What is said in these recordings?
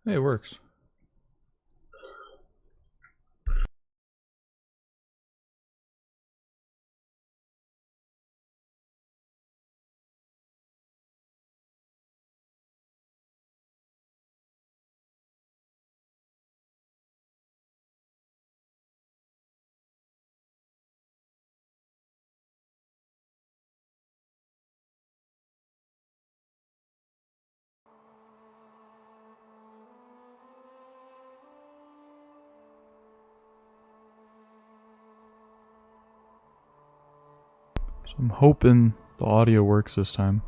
Hey, it works. So I'm hoping the audio works this time.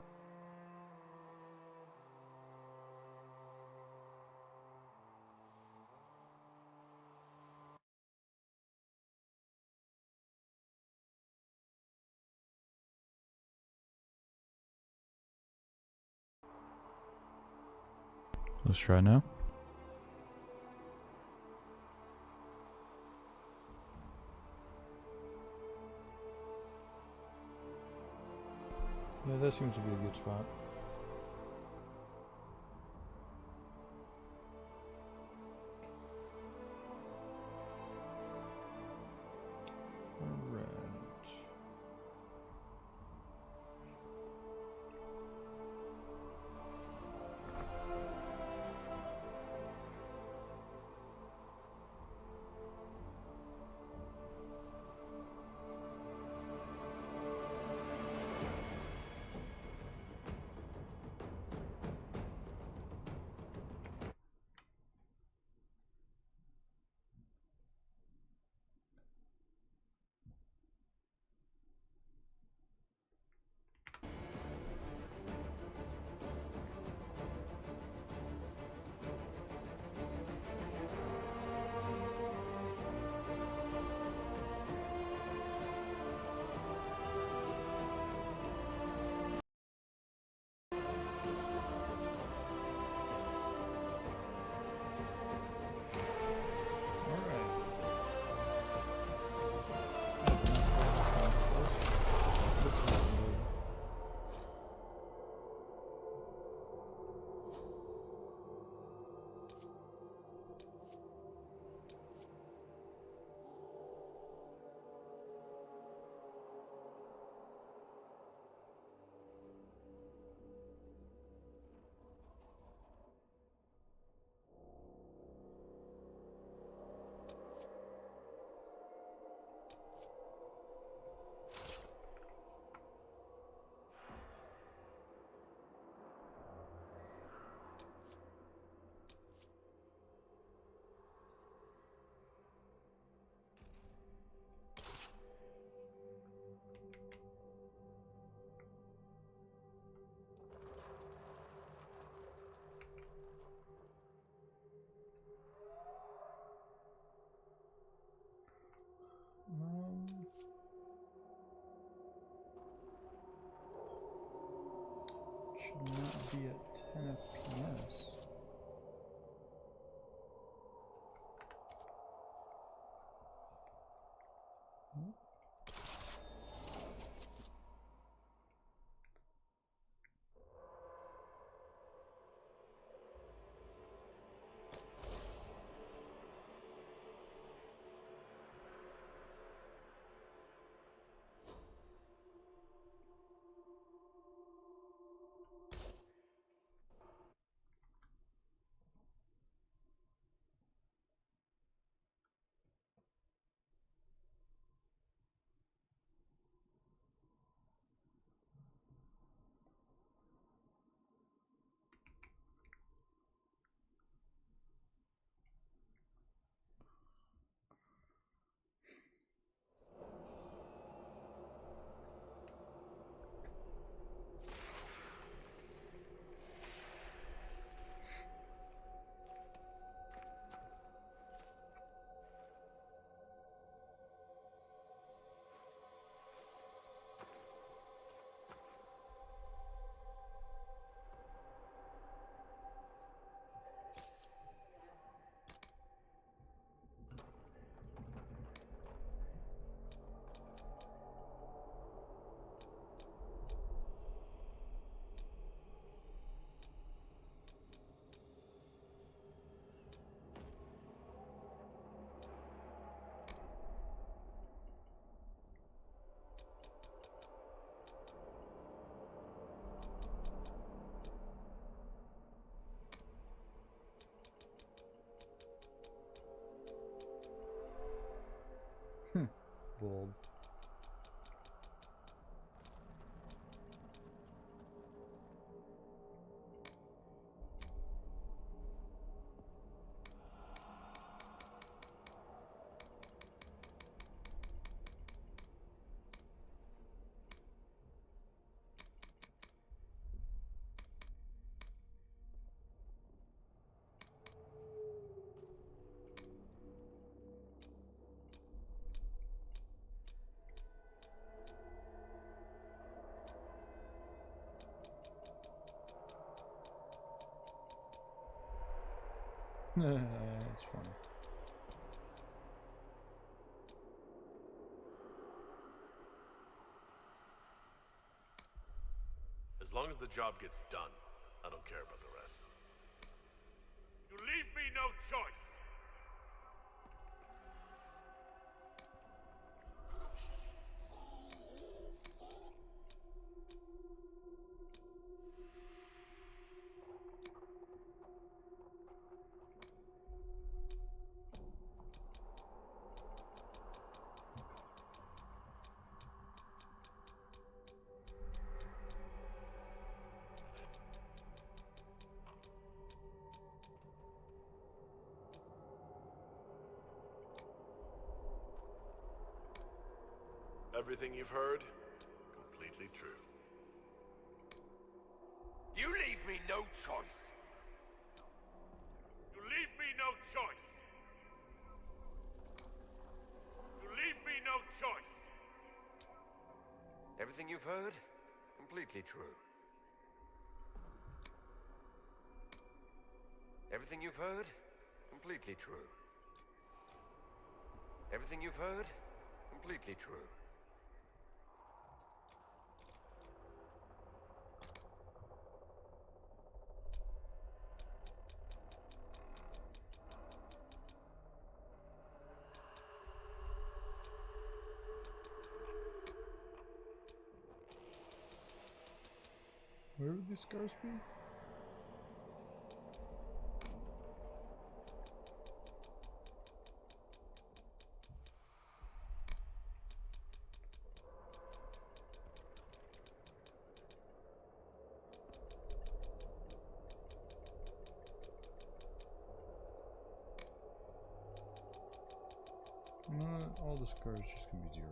Let's try now. Yeah, that seems to be a good spot. Alright. Should not be at 10 FPS. Bold. That's funny. As long as the job gets done, I don't care about the rest. You leave me no choice! Everything you've heard, completely true. You leave me no choice! You leave me no choice! You leave me no choice! Everything you've heard, completely true. Everything you've heard, completely true. Everything you've heard, completely true. Where would these scars be? No, all the scars just gonna be 0.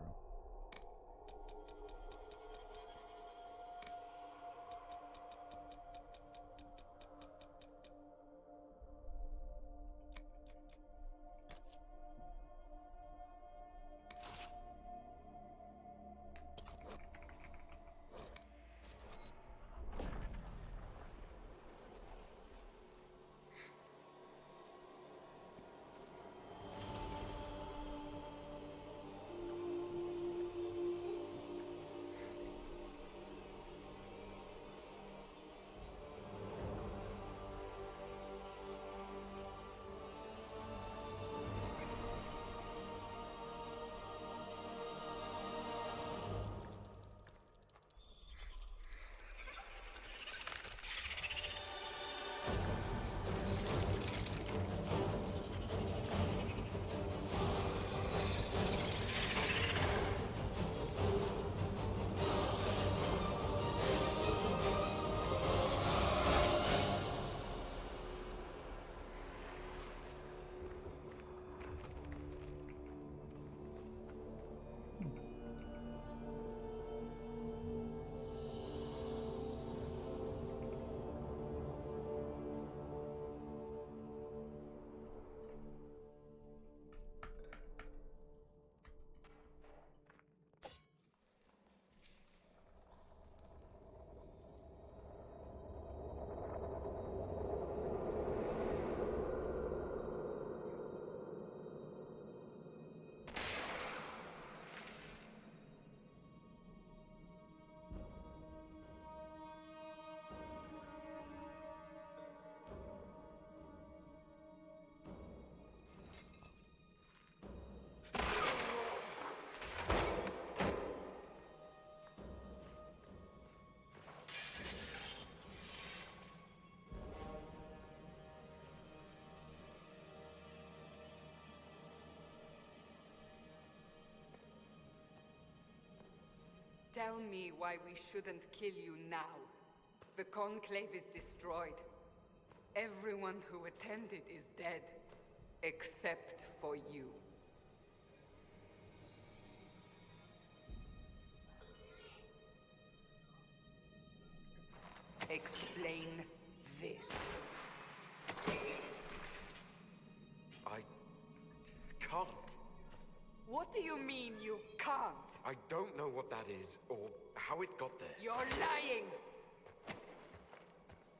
Tell me why we shouldn't kill you now. The Conclave is destroyed. Everyone who attended is dead. Except for you. Explain this. I can't. What do you mean you can't? I don't know what that is, or how it got there. You're lying!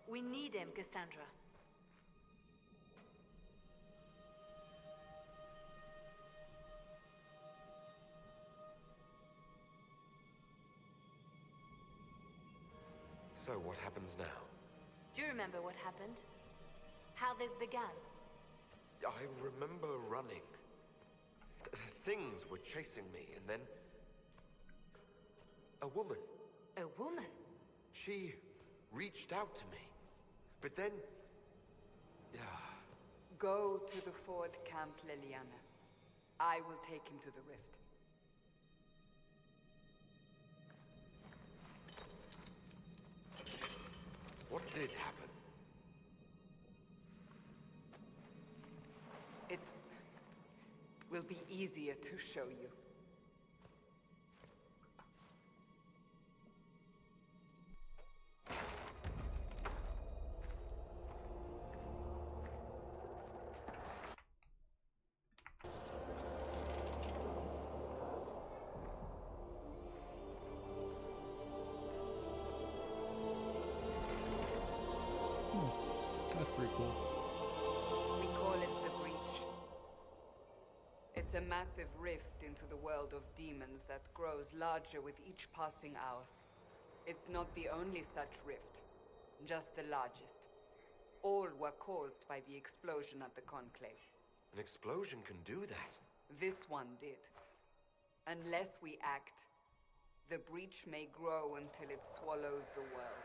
We need him, Cassandra. So what happens now? Do you remember what happened? How this began? I remember running. Things were chasing me, and then... a woman. A woman? She reached out to me. But then... yeah. Go to the Ford camp, Liliana. I will take him to the rift. What did happen? It will be easier to show you. That's pretty cool. We call it the Breach. It's a massive rift into the world of demons that grows larger with each passing hour. It's not the only such rift, just the largest. All were caused by the explosion at the Conclave. An explosion can do that. This one did. Unless we act, the Breach may grow until it swallows the world.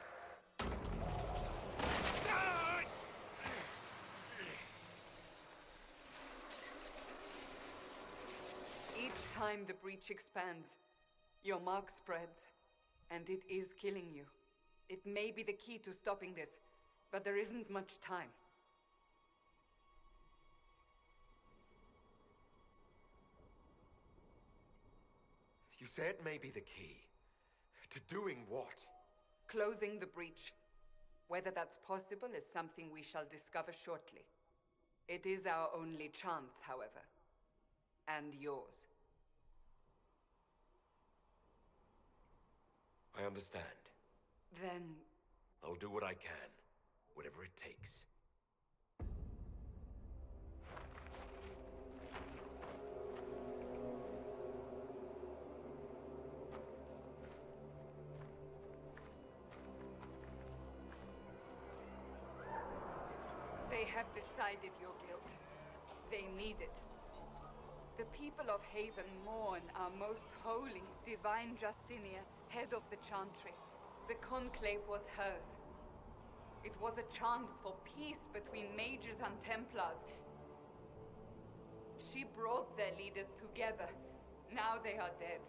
Each time the Breach expands, your mark spreads, and it is killing you. It may be the key to stopping this, but there isn't much time. You say it may be the key. To doing what? Closing the Breach. Whether that's possible is something we shall discover shortly. It is our only chance, however. And yours. I understand. Then... I'll do what I can. Whatever it takes. They have decided your guilt. They need it. The people of Haven mourn our most holy, divine Justinia, head of the Chantry. The Conclave was hers. It was a chance for peace between mages and Templars. She brought their leaders together. Now they are dead.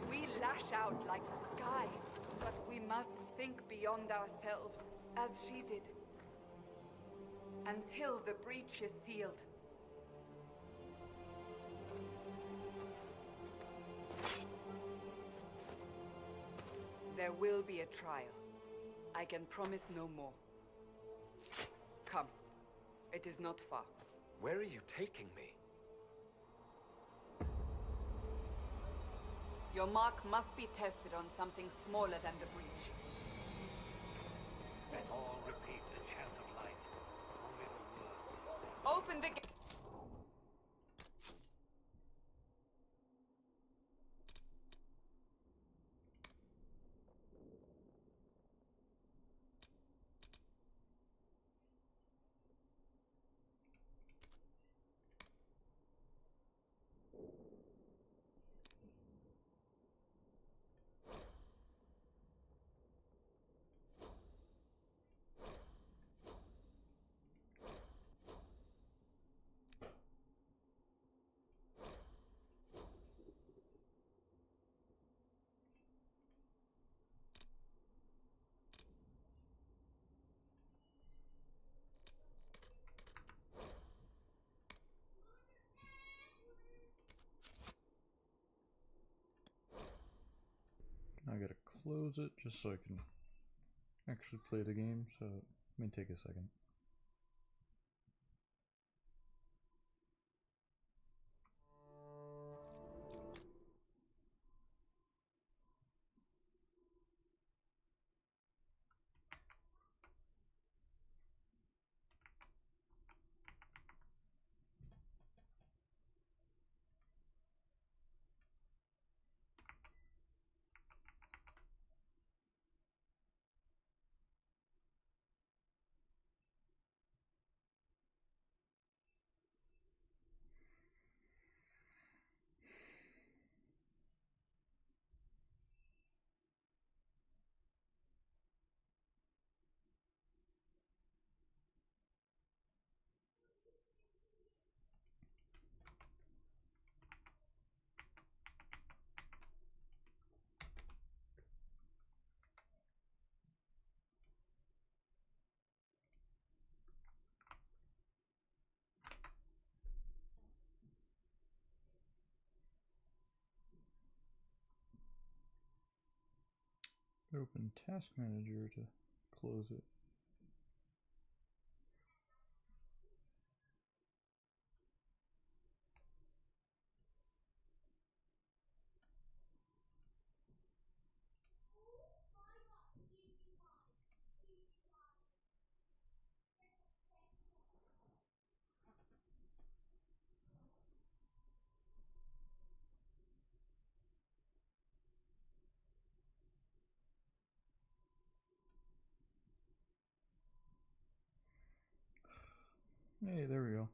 We lash out like the sky, but we must think beyond ourselves, as she did. Until the breach is sealed. There will be a trial. I can promise no more. Come. It is not far. Where are you taking me? Your mark must be tested on something smaller than the breach. Let all repeat the chant of light. Only the word. Open the gate. close it just so I can actually play the game, so it may take a second. Open Task Manager to close it. Hey, there we go.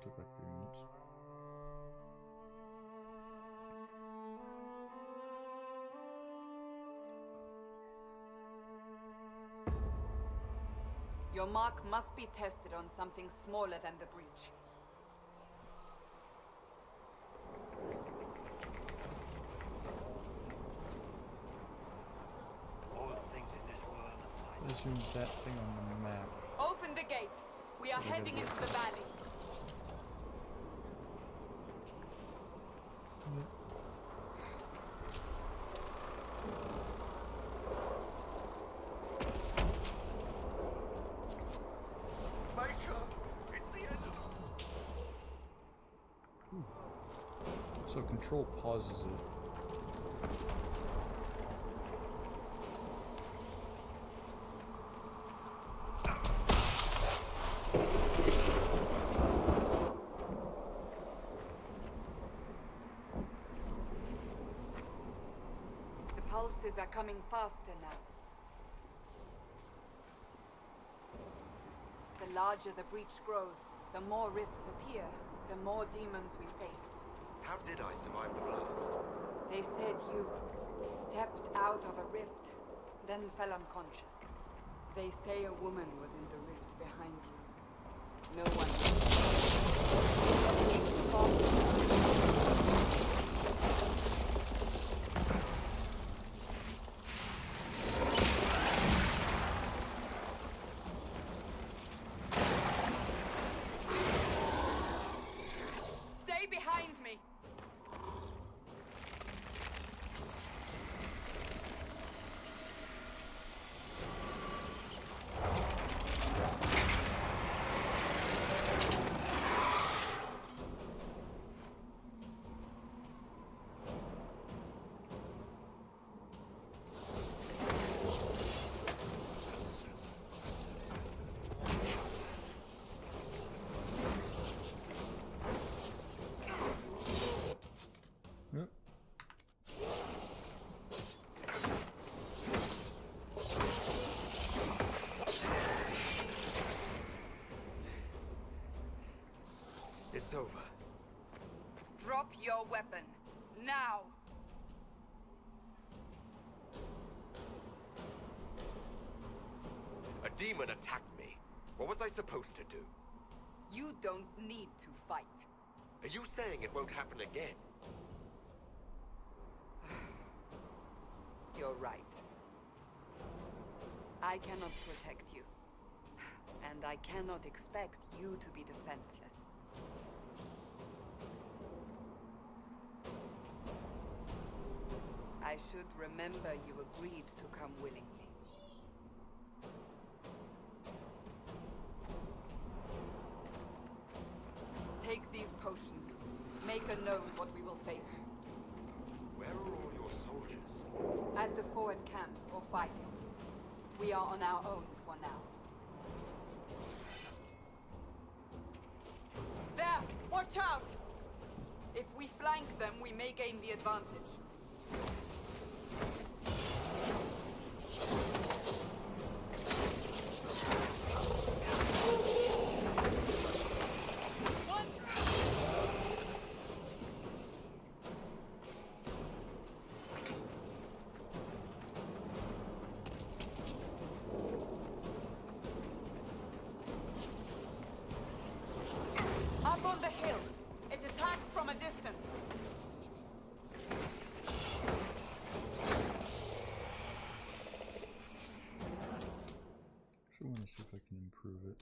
Took like 3 minutes. Your mark must be tested on something smaller than the breach. All things in this world are fine. Assume that thing on the map. Open the gate. We are heading into the valley. So control pauses it. The pulses are coming faster now. The larger the breach grows, the more rifts appear, the more demons we face. How did I survive the blast? They said you stepped out of a rift, then fell unconscious. They say a woman was in the rift behind you. No one Stay behind me! Drop your weapon. Now! A demon attacked me. What was I supposed to do? You don't need to fight. Are you saying it won't happen again? You're right. I cannot protect you. And I cannot expect you to be defenseless. I should remember you agreed to come willingly. Take these potions. Make a note what we will face. Where are all your soldiers? At the forward camp, or fighting. We are on our own for now. There! Watch out! If we flank them, we may gain the advantage. Up on the hill. It attacks from a distance. I want to see if I can improve it.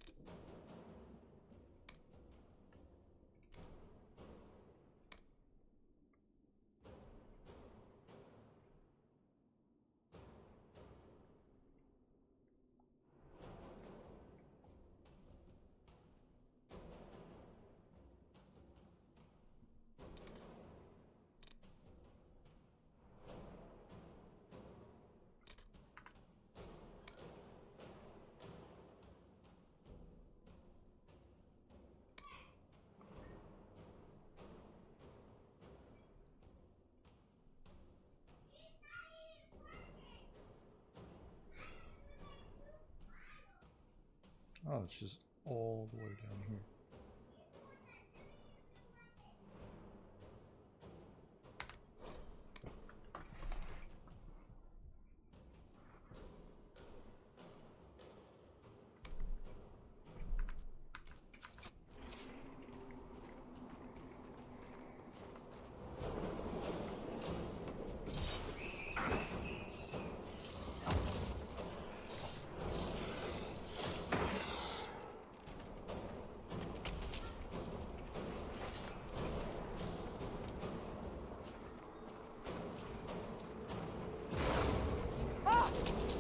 Oh, it's just all the way down here.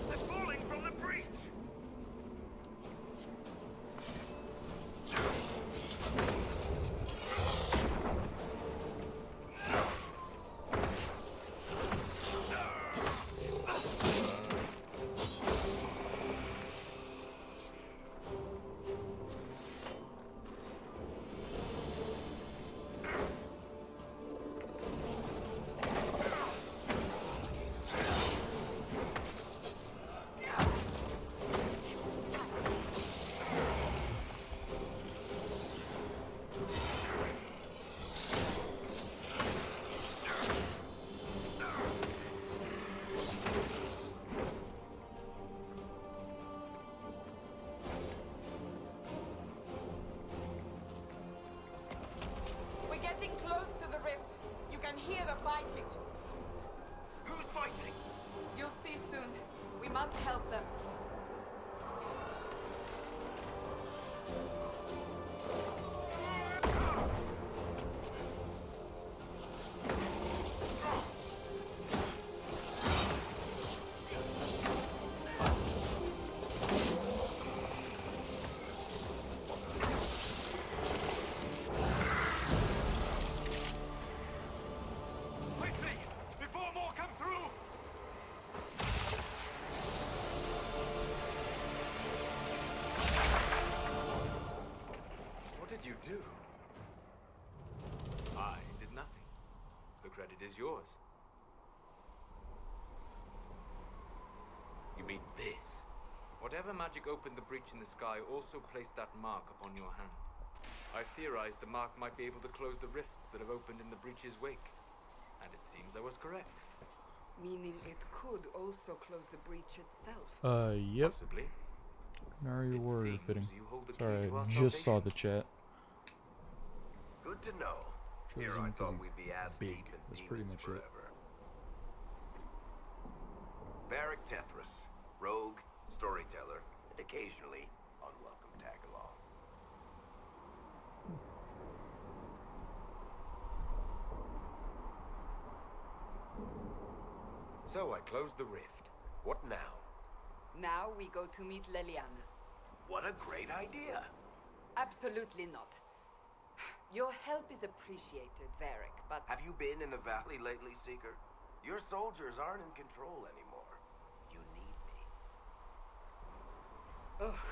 They're falling from the breach! We're getting close to the rift. You can hear the fighting. Who's fighting? You'll see soon. We must help them. Quickly! Before more come through! What did you do? I did nothing. The credit is yours. You mean this? Whatever magic opened the breach in the sky also placed that mark upon your hand. I theorized the mark might be able to close the rifts ports that have opened in the breach's wake. And it seems I was correct. Meaning it could also close the breach itself. Yep. Possibly. Very It word seems fitting. you hold the key Sorry, to our I just saw salvation. the chat. Good to know. Here Chosen I 'cause thought he's we'd be as big. deep in That's pretty demons much it. forever. Varric Tethras, rogue, storyteller, and occasionally unwelcome tag-along. So I closed the rift. What now? Now we go to meet Leliana. What a great idea! Absolutely not. Your help is appreciated, Varric, but Have you been in the valley lately, Seeker? Your soldiers aren't in control anymore. You need me. ugh,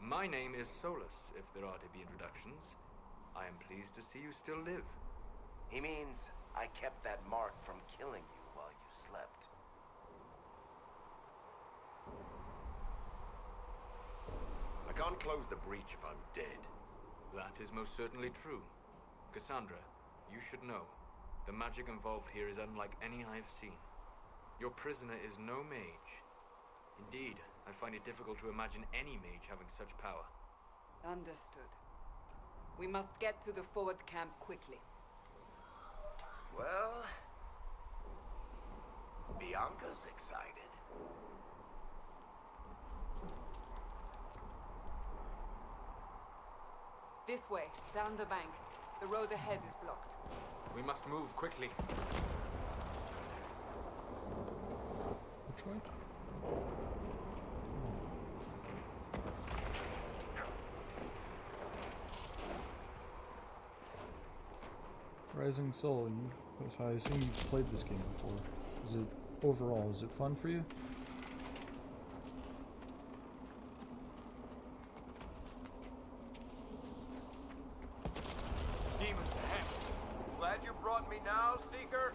My name is Solus, if there are to be introductions. I am pleased to see you still live. He means I kept that mark from killing you while you slept. I can't close the breach if I'm dead. That is most certainly true. Cassandra, you should know. The magic involved here is unlike any I have seen. Your prisoner is no mage. Indeed, I find it difficult to imagine any mage having such power. understood. We must get to the forward camp quickly. Well, Bianca's excited. This way, down the bank. The road ahead is blocked. We must move quickly. Which way? Rising Soul, I assume you've played this game before. Is it, overall, is it fun for you? Demons ahead! Glad you brought me now, Seeker?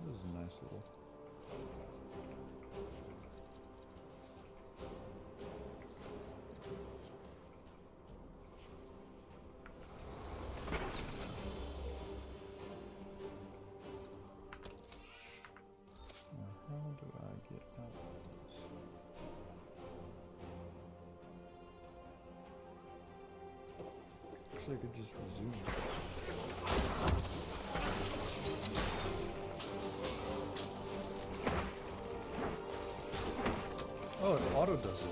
This is a nice little. Now, how do I get out of this? Actually, I could just resume. Oh, it auto does it.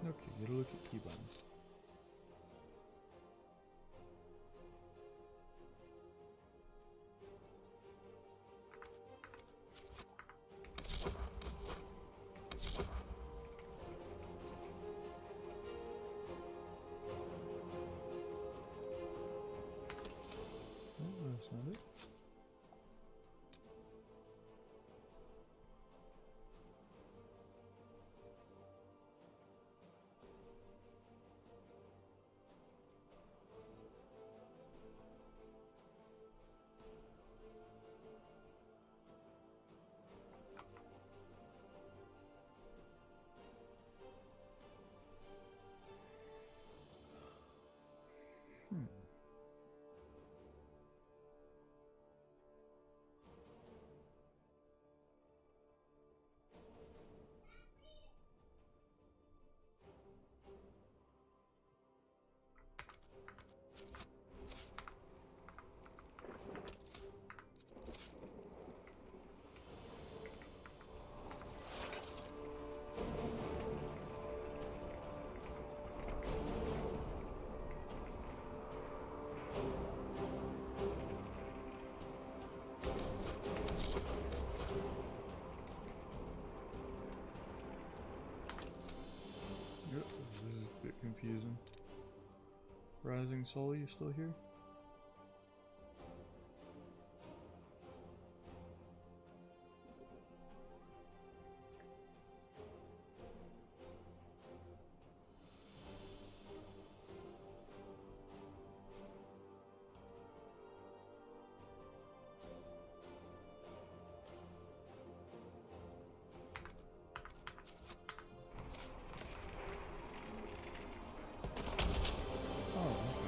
Okay, gotta look at keybinds. Oh, that's not it. Rising Soul, you still here? Oh, okay.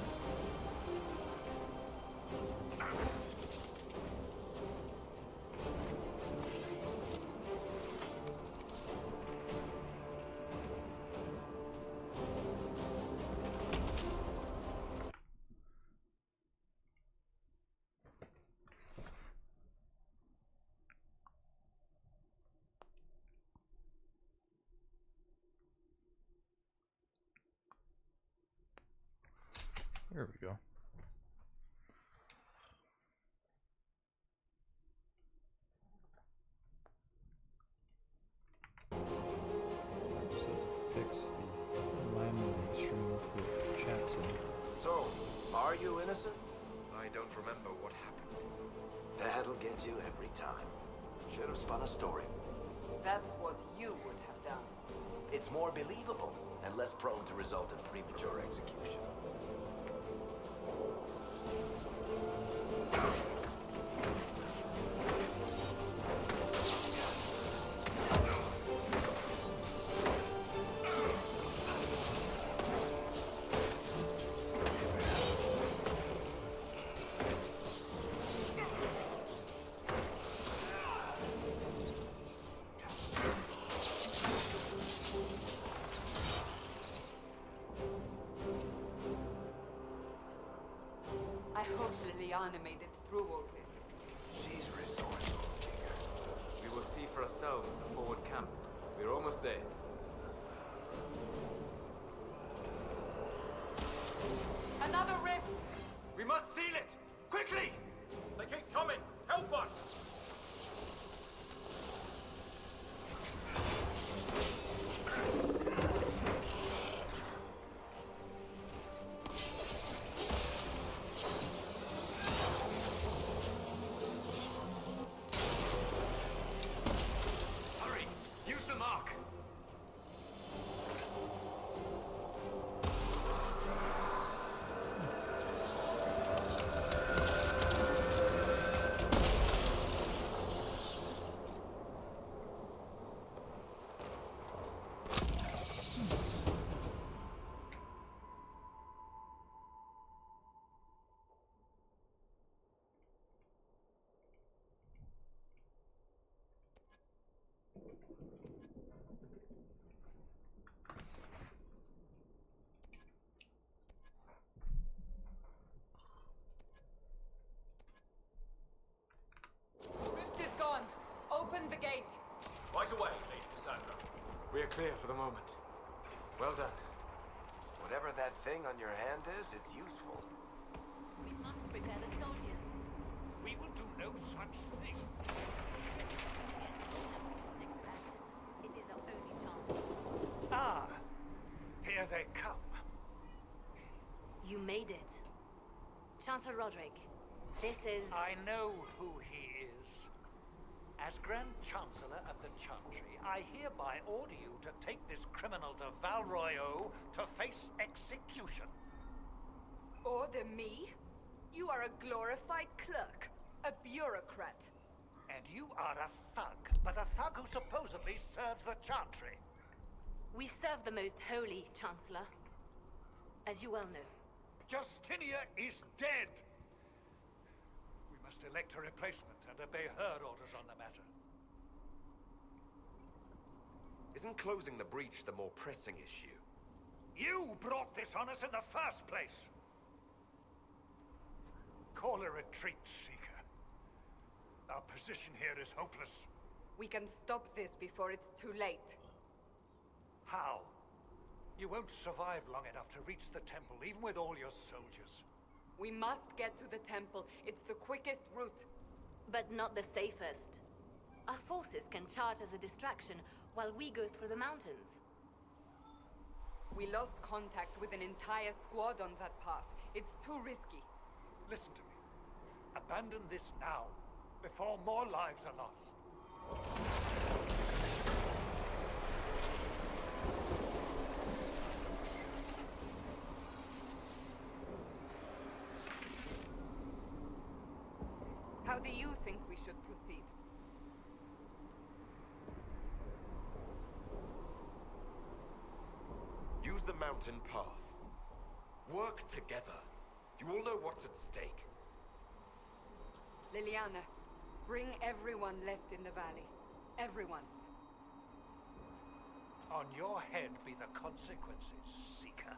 There we go. Just fix the landing stream with the chat in. So, are you innocent? I don't remember what happened. That'll get you every time. Should have spun a story. That's what you would have done. It's more believable and less prone to result in premature execution. I hope Liliana made it through all this. She's resourceful, Seeker. We will see for ourselves at the forward camp. We're almost there. Another rift! We must seal it! Quickly! They keep coming! Help us! Hurry! Use the mark! Rift is gone. Open the gate. Right away, Lady Cassandra. We are clear for the moment. Well done. Whatever that thing on your hand is, it's useful. We must prepare the soldiers. We will do no such thing. It is our only chance. Ah, here they come. You made it. Chancellor Roderick, this is... I know who he is. As Grand Chancellor of the Chantry, I hereby order you to take this criminal to Valroyo to face execution. Order me? You are a glorified clerk. A bureaucrat. And you are a thug, but a thug who supposedly serves the Chantry. We serve the most holy, Chancellor. As you well know. Justinia is dead! We must elect a replacement and obey her orders on the matter. Isn't closing the breach the more pressing issue? You brought this on us in the first place! Call a retreat, Seeker. Our position here is hopeless. We can stop this before it's too late. How? You won't survive long enough to reach the temple, even with all your soldiers. We must get to the temple. It's the quickest route. But not the safest. Our forces can charge as a distraction while we go through the mountains. We lost contact with an entire squad on that path. It's too risky. Listen to me. Abandon this now, before more lives are lost. How do you think we should proceed? Use the mountain path. Work together. You all know what's at stake. Liliana, bring everyone left in the valley. Everyone. On your head be the consequences, Seeker.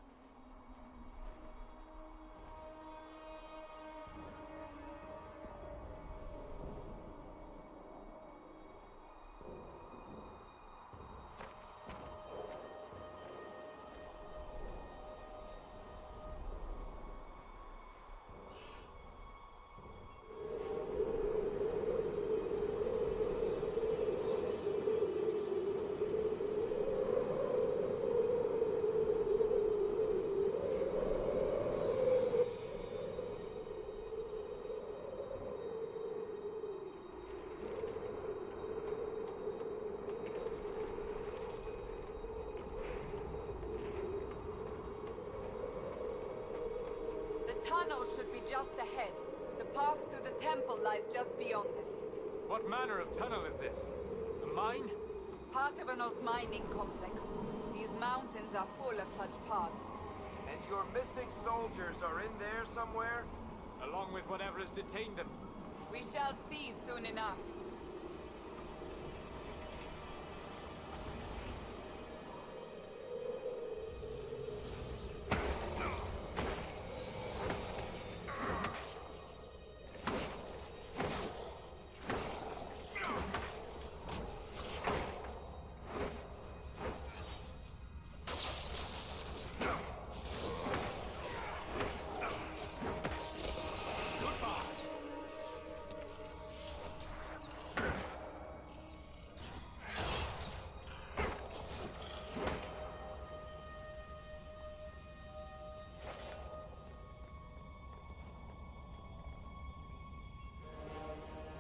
The tunnel should be just ahead. The path to the temple lies just beyond it. What manner of tunnel is this? A mine? Part of an old mining complex. These mountains are full of such paths. And your missing soldiers are in there somewhere? Along with whatever has detained them. We shall see soon enough.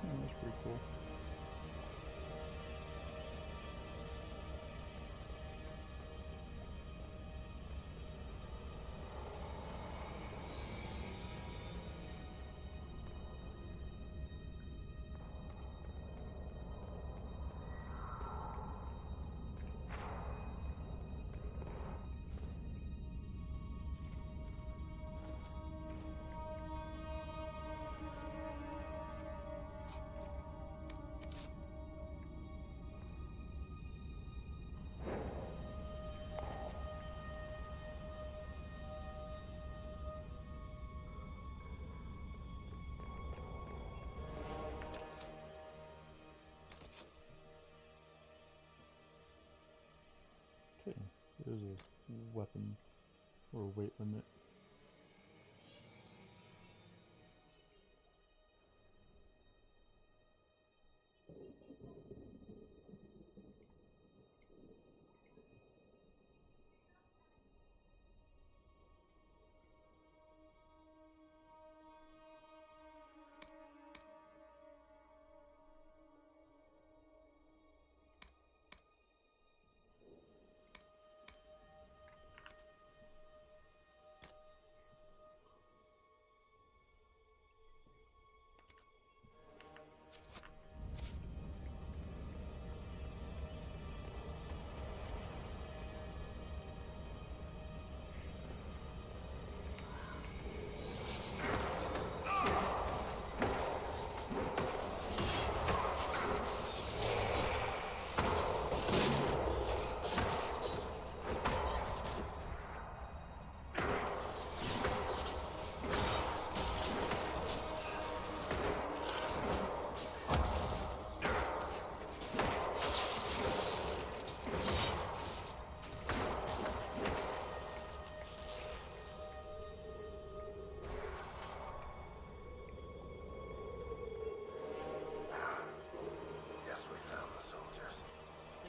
That's pretty cool. Okay, there's a weapon or weight limit.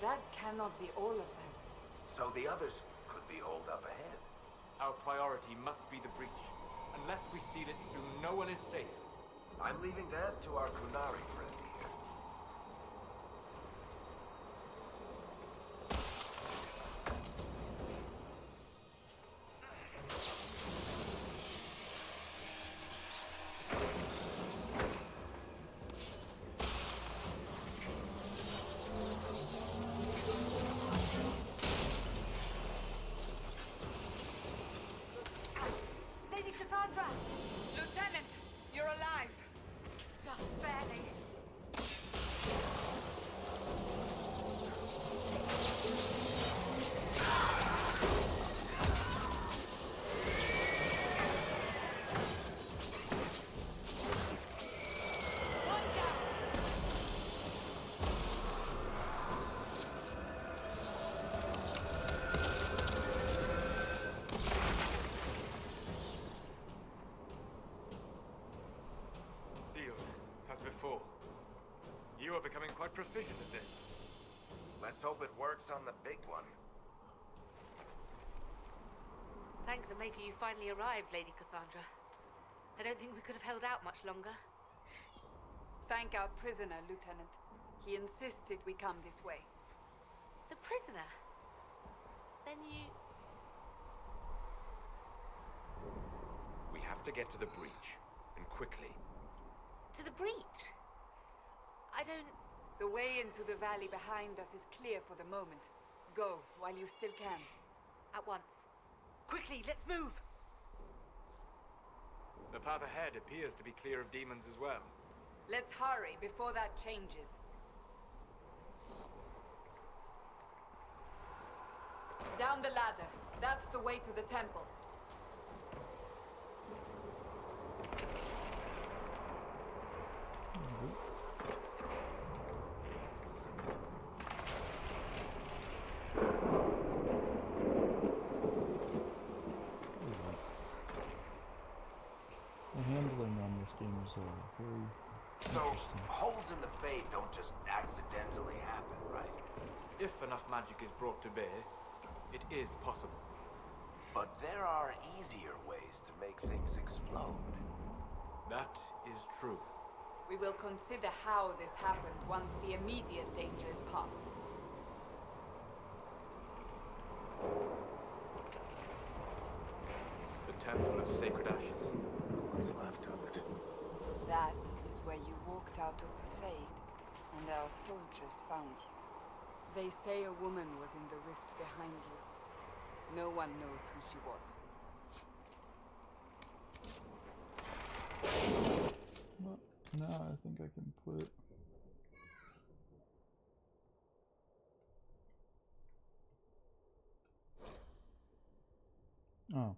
That cannot be all of them. So the others could be holed up ahead. Our priority must be the breach. Unless we seal it soon, no one is safe. I'm leaving that to our Kunari friend here. Lady Cassandra! Lieutenant, you're alive. Just barely. One down. Sealed, as before. You are becoming quite proficient at this. Let's hope it works on the big one. Thank the Maker you finally arrived, Lady Cassandra. I don't think we could have held out much longer. Thank our prisoner, Lieutenant. He insisted we come this way. The prisoner? Then you... We have to get to the breach, and quickly. to the breach? I don't... The way into the valley behind us is clear for the moment. Go, while you still can. At once. Quickly, let's move! The path ahead appears to be clear of demons as well. Let's hurry before that changes. Down the ladder. That's the way to the temple. The handling on this game is very So, interesting. holes in the fade don't just accidentally happen, right? If enough magic is brought to bear, it is possible. But there are easier ways to make things explode. That is true. We will consider how this happened once the immediate danger is past. The Temple of Sacred Ashes. What's left of it? That is where you walked out of the Fade, and our soldiers found you. They say a woman was in the rift behind you. No one knows who she was. Well, now I think I can put... Oh.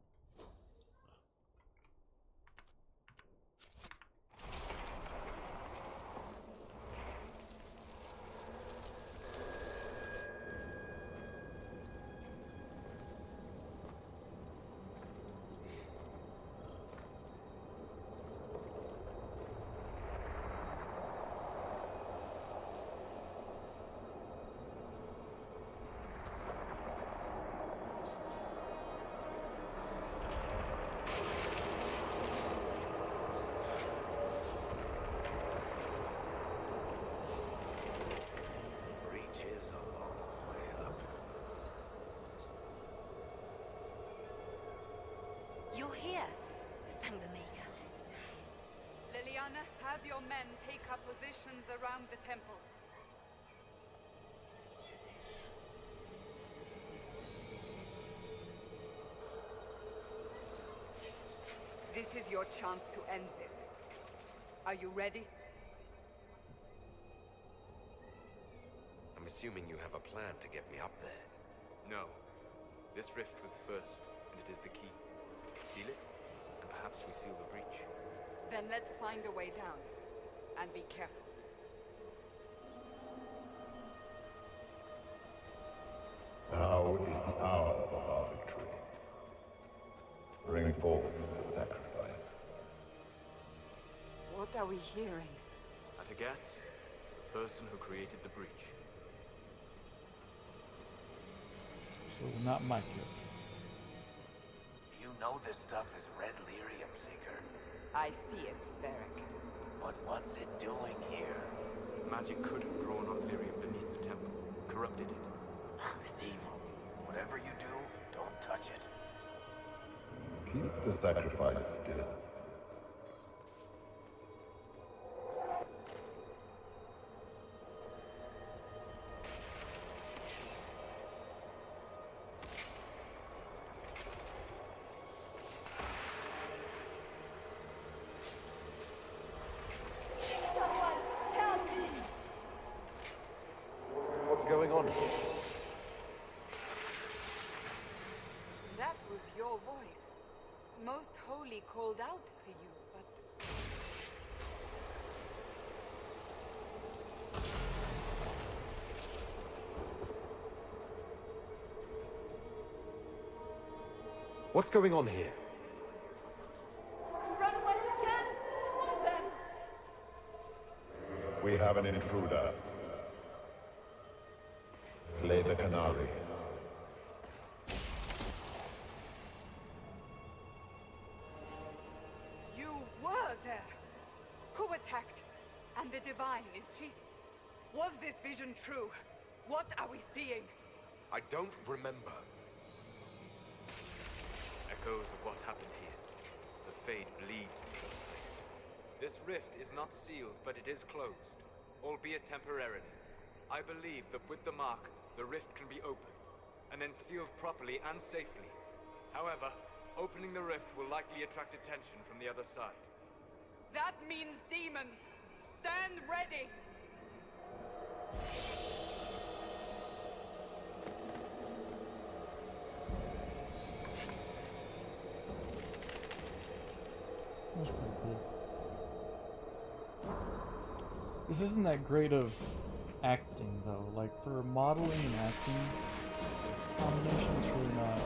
Breach is a long way up. You're here. Thank the Maker. Liliana, have your men take up positions around the temple. This is your chance to end this. Are you ready? I'm assuming you have a plan to get me up there. No. This rift was the first, and it is the key. Seal it, and perhaps we seal the breach. Then let's find a way down. And be careful. Now is the hour of our victory. Bring forth the sacrifice. What are we hearing? At a guess, the person who created the breach. So not my character. You know this stuff is red lyrium, Seeker. I see it, Varric. But what's it doing here? Magic could have grown on lyrium beneath the temple, corrupted it. It's evil. Whatever you do, don't touch it. Keep the sacrifice still. What's going on here? That was your voice. Most Holy called out to you, but... What's going on here? Run where you can! Hold them! We have an intruder. Slay the canary. You were there! Who attacked? And the Divine, is she... Was this vision true? What are we seeing? I don't remember. Echoes of what happened here. The fade bleeds into the place. This rift is not sealed, but it is closed, albeit temporarily. I believe that with the mark, the rift can be opened, and then sealed properly and safely. However, opening the rift will likely attract attention from the other side. That means demons! Stand ready! That's pretty cool. This isn't that great of acting, though. Like, for modeling and acting combination, it's really not as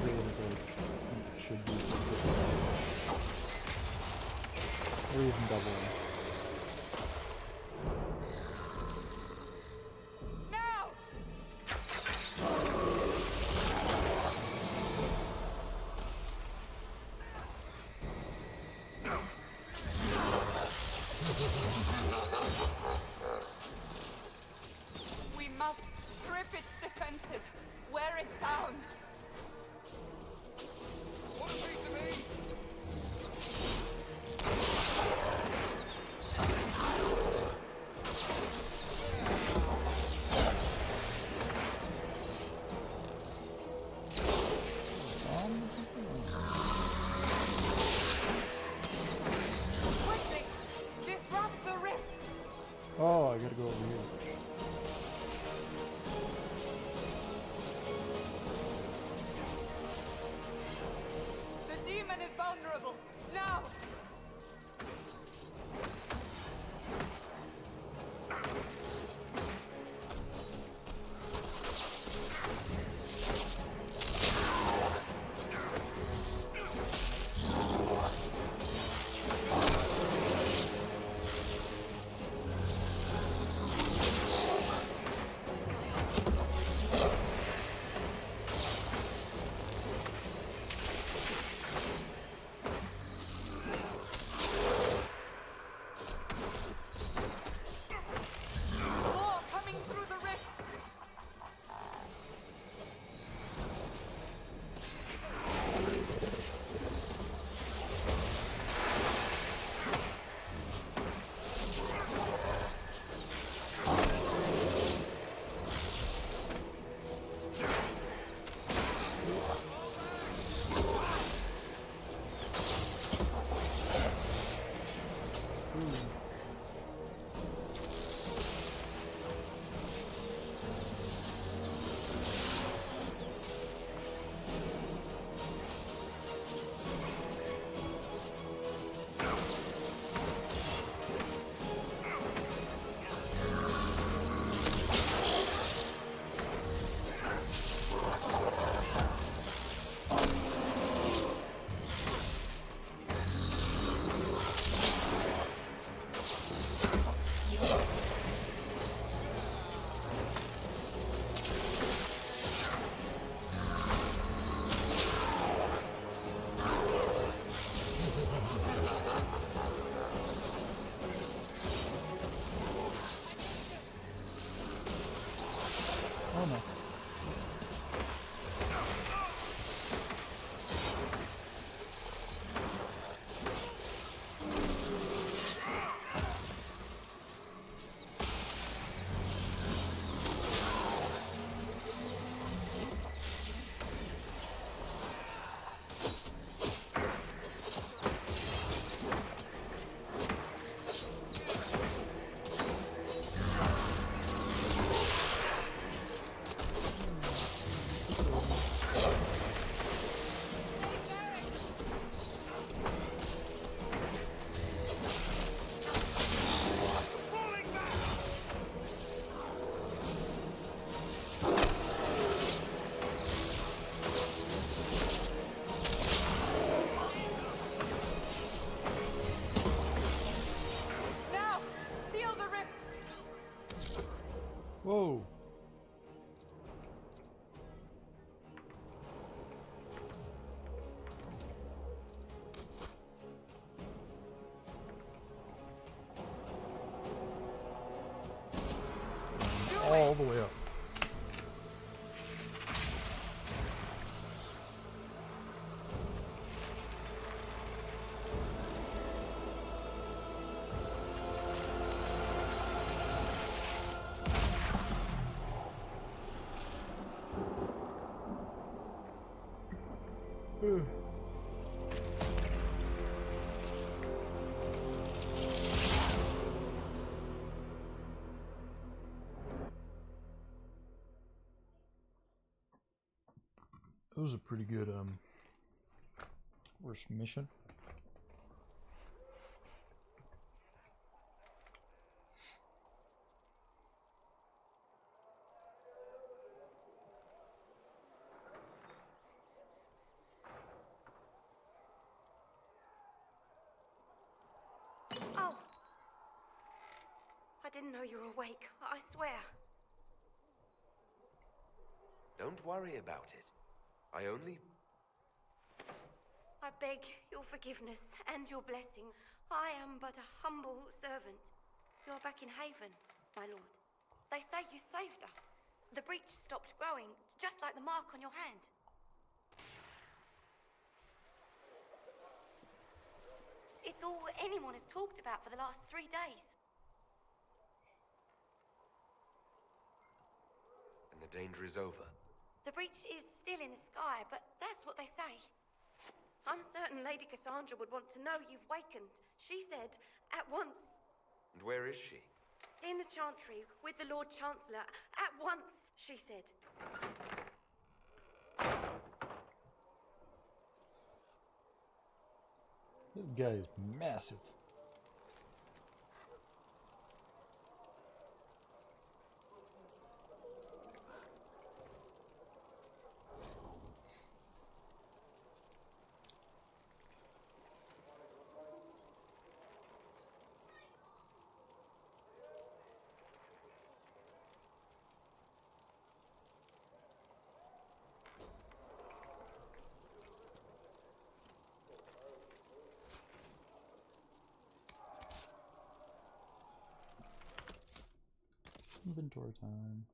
great as I think it should be. Or even double. Now! We must strip its defenses, wear it down. What a piece of me! Quickly! Disrupt the rift! Oh, I gotta go over here. The demon is vulnerable! Now! More coming through the rift! all the way up. It was a pretty good first mission. Oh! I didn't know you were awake, I swear. Don't worry about it. I beg your forgiveness and your blessing. I am but a humble servant. You're back in Haven, my lord. They say you saved us. The breach stopped growing, just like the mark on your hand. It's all anyone has talked about for the last 3 days. And the danger is over. The breach is still in the sky, but that's what they say. I'm certain Lady Cassandra would want to know you've wakened. She said, at once. And where is she? In the Chantry, with the Lord Chancellor. At once, she said. This guy is massive. Inventory time.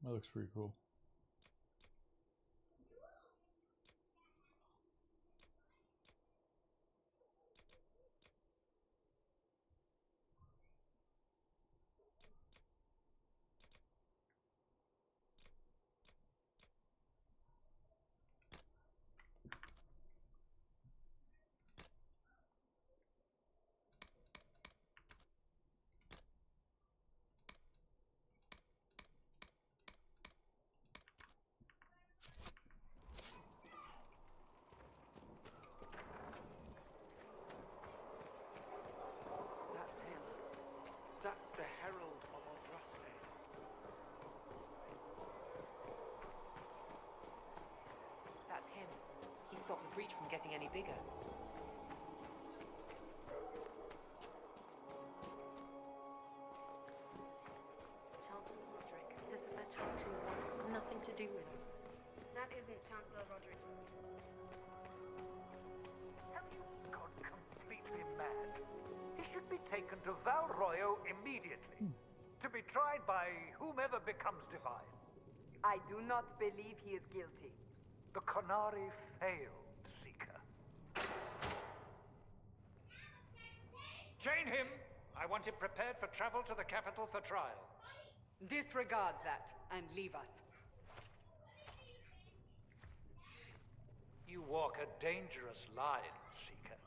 That looks pretty cool. That's the Herald of Othraste. That's him. He stopped the breach from getting any bigger. Chancellor Roderick says that Chantry wants nothing to do with us. That isn't Chancellor Roderick. Have you gone completely mad? He should be taken to Valroyo immediately, to be tried by whomever becomes divine. I do not believe he is guilty. The Conari failed, Seeker. Chain him! I want him prepared for travel to the capital for trial. Disregard that and leave us. You walk a dangerous line, Seeker.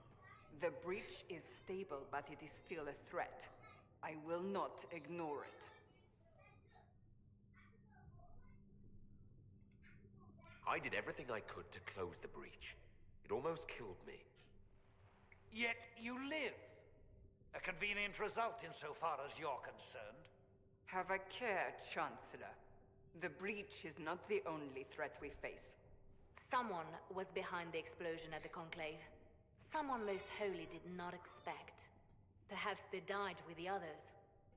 The breach is stable, but it is still a threat. I will not ignore it. I did everything I could to close the breach. It almost killed me. Yet you live. A convenient result insofar as you're concerned. Have a care, Chancellor. The breach is not the only threat we face. Someone was behind the explosion at the Conclave. Someone Most Holy did not expect. Perhaps they died with the others,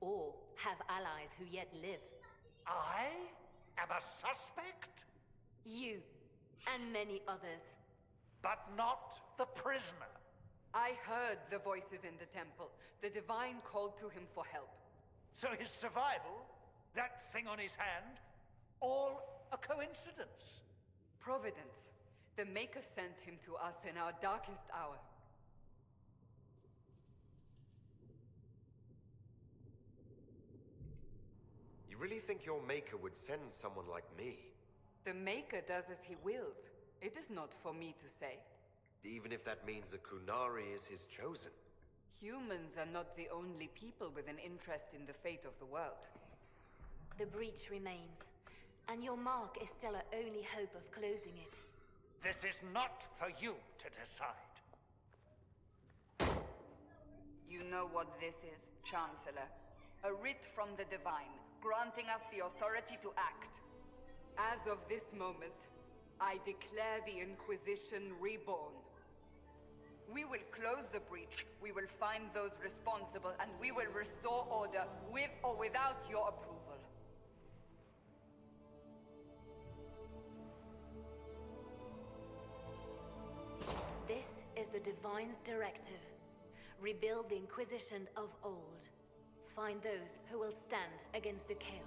or have allies who yet live. I am a suspect? You, and many others. But not the prisoner. I heard the voices in the temple. The Divine called to him for help. So his survival, that thing on his hand, all a coincidence? Providence. The Maker sent him to us in our darkest hour. You really think your Maker would send someone like me? The Maker does as he wills. It is not for me to say. Even if that means a Kunari is his chosen? Humans are not the only people with an interest in the fate of the world. The breach remains, and your mark is still our only hope of closing it. This is not for you to decide. You know what this is, Chancellor. A writ from the Divine, granting us the authority to act. As of this moment, I declare the Inquisition reborn. We will close the breach, we will find those responsible, and we will restore order with or without your approval. This is the Divine's directive. Rebuild the Inquisition of old. Find those who will stand against the chaos.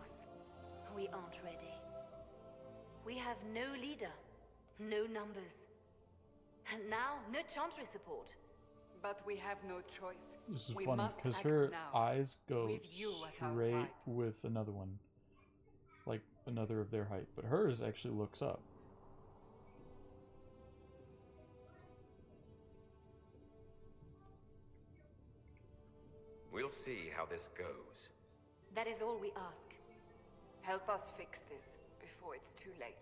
We aren't ready. We have no leader, no numbers. And now, no Chantry support. But we have no choice. This is We funny must because act her now, eyes go with you at our straight side. with another one, like another of their height, but hers actually looks up. We'll see how this goes. That is all we ask. Help us fix this before it's too late.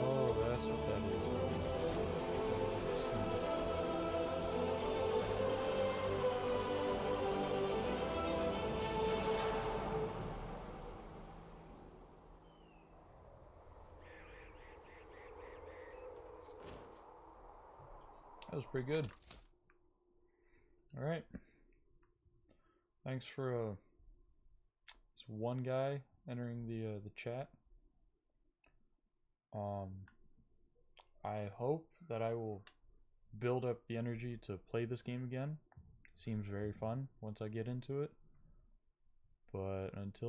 Oh, that's what that is. That was pretty good. All right. Thanks for this one guy entering the chat. I hope that I will build up the energy to play this game again. Seems very fun once I get into it. But until